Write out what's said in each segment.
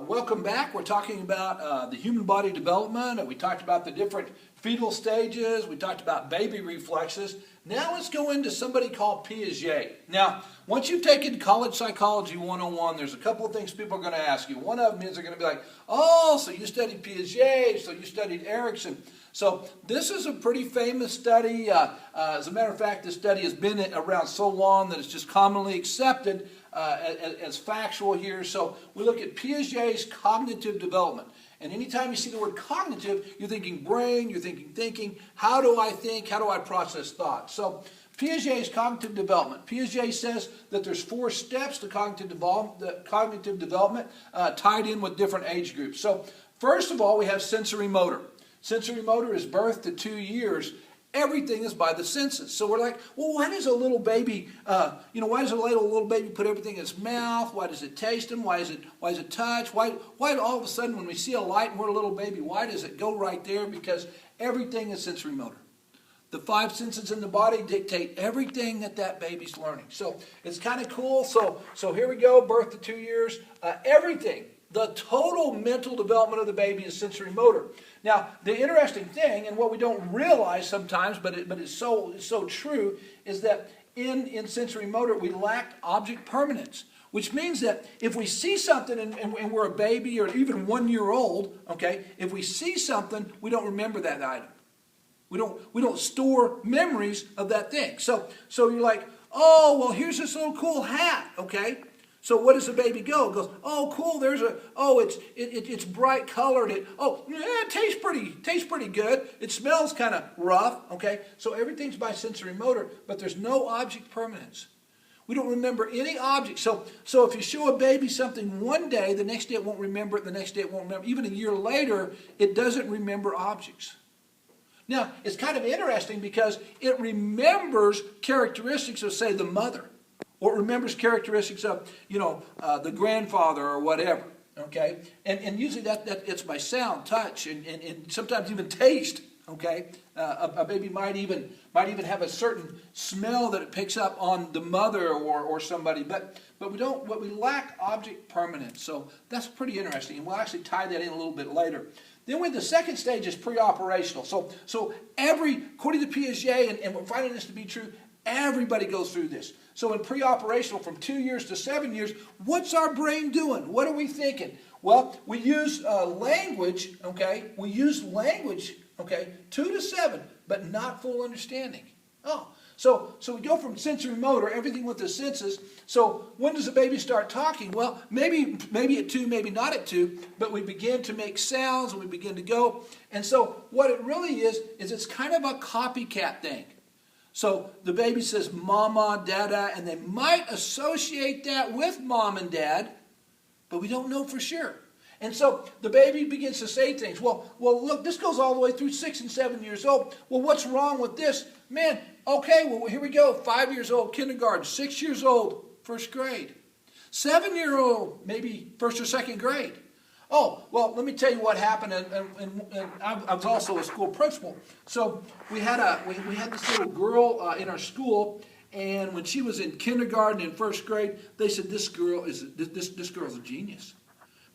Welcome back. We're talking about the human body development, and we talked about the different fetal stages. We talked about baby reflexes. Now let's go into somebody called Piaget. Now, once you've taken College Psychology 101, there's a couple of things people are going to ask you. One of them is they're going to be like, oh, so you studied Piaget, so you studied Erickson. So this is a pretty famous study. As a matter of fact, this study has been around so long that it's just commonly accepted as factual here. So we look at Piaget's cognitive development. And anytime you see the word cognitive, you're thinking brain, you're thinking thinking. How do I think? How do I process thought? So Piaget's cognitive development. Piaget says that there's 4 steps to cognitive development tied in with different age groups. So first of all, we have sensory motor. Sensory motor is birth to 2 years. Everything is by the senses. So we're like, well, why does a little baby, why does a little baby put everything in its mouth? Why does it taste them? Why does it touch? Why all of a sudden when we see a light and we're a little baby, why does it go right there? Because everything is sensory motor. The 5 senses in the body dictate everything that baby's learning. So it's kind of cool. So here we go, birth to 2 years. Everything. The total mental development of the baby is sensory motor. Now, the interesting thing, and what we don't realize sometimes, but it's so true, is that in sensory motor we lack object permanence, which means that if we see something and we're a baby or even 1 year old, okay, if we see something, we don't remember that item. We don't store memories of that thing. So you're like, oh, well, here's this little cool hat, okay? So what does the baby go? It goes, oh, cool, it's bright colored. It tastes pretty good. It smells kind of rough, okay? So everything's by sensory motor, but there's no object permanence. We don't remember any object. So if you show a baby something one day, the next day it won't remember it, the next day it won't remember. Even a year later, it doesn't remember objects. Now, it's kind of interesting because it remembers characteristics of, say, the mother. Or it remembers characteristics of, the grandfather or whatever, okay? And usually that it's by sound, touch, and sometimes even taste, okay? A baby might even have a certain smell that it picks up on the mother or somebody, but we lack object permanence. So that's pretty interesting, and we'll actually tie that in a little bit later. Then the second stage is pre-operational. So according to Piaget, and we're finding this to be true, everybody goes through this. So in pre-operational, from 2 years to 7 years, what's our brain doing? What are we thinking? Well, we use language, okay? We use language, okay, 2 to 7, but not full understanding. Oh, so we go from sensory motor, everything with the senses. So when does a baby start talking? Well, maybe at 2, maybe not at 2, but we begin to make sounds and we begin to go. And so what it really is it's kind of a copycat thing. So the baby says mama, dada, and they might associate that with mom and dad, but we don't know for sure. And so the baby begins to say things. Well, look, this goes all the way through 6 and 7 years old. Well, what's wrong with this? Man, okay, well, here we go. 5 years old, kindergarten. 6 years old, first grade. 7-year-old, maybe first or second grade. Oh, well, let me tell you what happened, and I was also a school principal. So we had this little girl in our school, and when she was in kindergarten and first grade, they said this girl's a genius.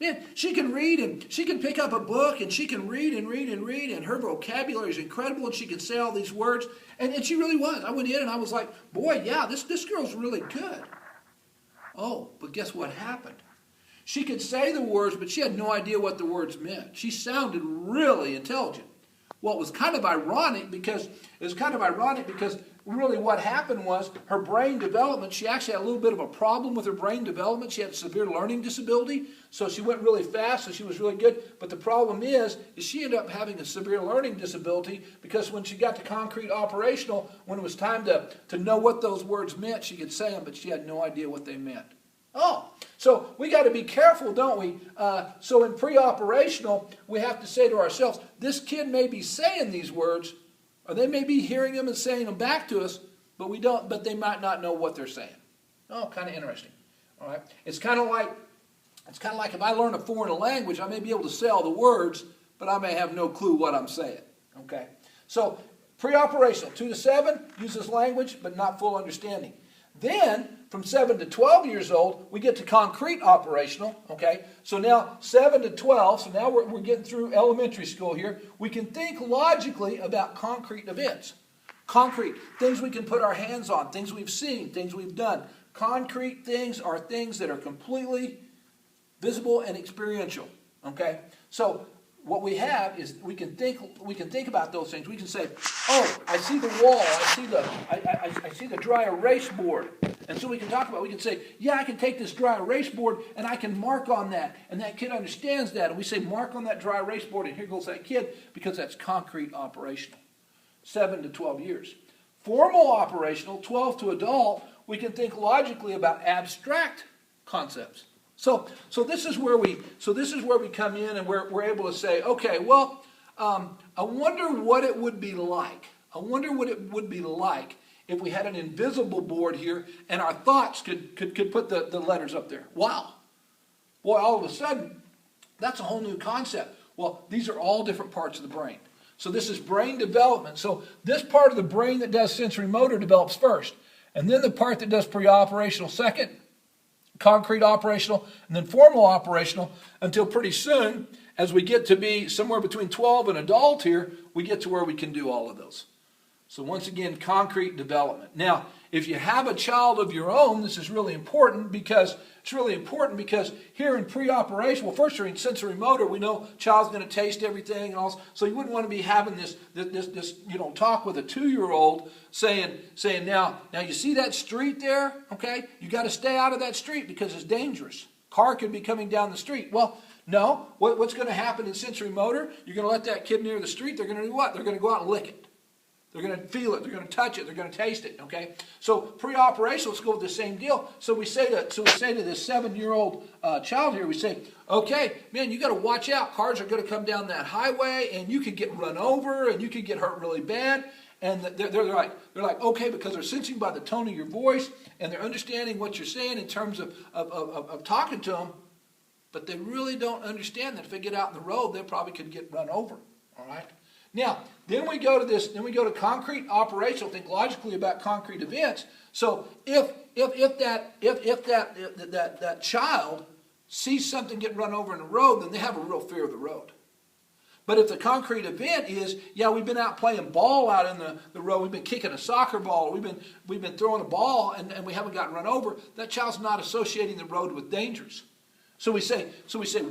Man, she can read and she can pick up a book and she can read and her vocabulary is incredible and she can say all these words, and she really was. I went in and I was like, boy, yeah, this girl's really good. Oh, but guess what happened? She could say the words, but she had no idea what the words meant. She sounded really intelligent. Well, it was kind of ironic because really what happened was her brain development, she actually had a little bit of a problem with her brain development. She had a severe learning disability, so she went really fast, so she was really good. But the problem is she ended up having a severe learning disability because when she got to concrete operational, when it was time to know what those words meant, she could say them, but she had no idea what they meant. Oh, so we got to be careful, don't we? So in pre-operational, we have to say to ourselves, this kid may be saying these words, or they may be hearing them and saying them back to us, but they might not know what they're saying. Oh, kind of interesting. All right. It's kind of like if I learn a foreign language, I may be able to say all the words, but I may have no clue what I'm saying. Okay. So pre-operational, 2 to 7, uses language, but not full understanding. Then from 7 to 12 years old, we get to concrete operational, okay? So now 7 to 12, so now we're getting through elementary school here. We can think logically about concrete events. Concrete, things we can put our hands on, things we've seen, things we've done. Concrete things are things that are completely visible and experiential, okay? So what we have is we can think about those things. We can say, oh, I see the wall, I see the dry erase board. And so we can talk about, we can say, yeah, I can take this dry erase board and I can mark on that. And that kid understands that. And we say, mark on that dry erase board, and here goes that kid, because that's concrete operational. 7 to 12 years. Formal operational, 12 to adult, we can think logically about abstract concepts. So this is where we come in, and we're able to say, okay, well, I wonder what it would be like. I wonder what it would be like if we had an invisible board here and our thoughts could put the letters up there. Wow. Boy, all of a sudden, that's a whole new concept. Well, these are all different parts of the brain. So this is brain development. So this part of the brain that does sensory motor develops first. And then the part that does pre-operational second, concrete operational, and then formal operational, until pretty soon, as we get to be somewhere between 12 and adult here, we get to where we can do all of those. So once again, concrete development. Now, if you have a child of your own, this is really important because here in pre-operation, well, first you're in sensory motor. We know child's going to taste everything and all. So you wouldn't want to be having this talk with a 2-year-old saying now you see that street there, okay? You got to stay out of that street because it's dangerous. Car could be coming down the street. Well, no. What's going to happen in sensory motor? You're going to let that kid near the street. They're going to do what? They're going to go out and lick it. They're going to feel it. They're going to touch it. They're going to taste it. Okay. So pre-operational, let's go with the same deal. So we say to this 7-year-old child here, we say, okay, man, you got to watch out. Cars are going to come down that highway, and you could get run over, and you could get hurt really bad. And they're like, okay, because they're sensing by the tone of your voice, and they're understanding what you're saying in terms of talking to them. But they really don't understand that if they get out in the road, they probably could get run over. All right. Now, then we go to concrete operational, think logically about concrete events. So if that child sees something get run over in the road, then they have a real fear of the road. But if the concrete event is, yeah, we've been out playing ball out in the road, we've been kicking a soccer ball, we've been throwing a ball, and we haven't gotten run over, that child's not associating the road with dangers. So we say,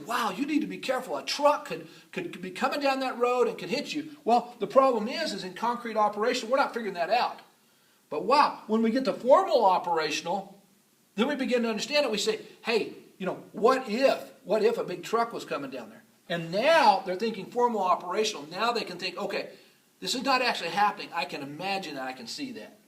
wow, you need to be careful. A truck could be coming down that road and could hit you. Well, the problem is in concrete operation, we're not figuring that out. But wow, when we get to formal operational, then we begin to understand it. We say, hey, what if a big truck was coming down there? And now they're thinking formal operational. Now they can think, okay, this is not actually happening. I can imagine that. I can see that.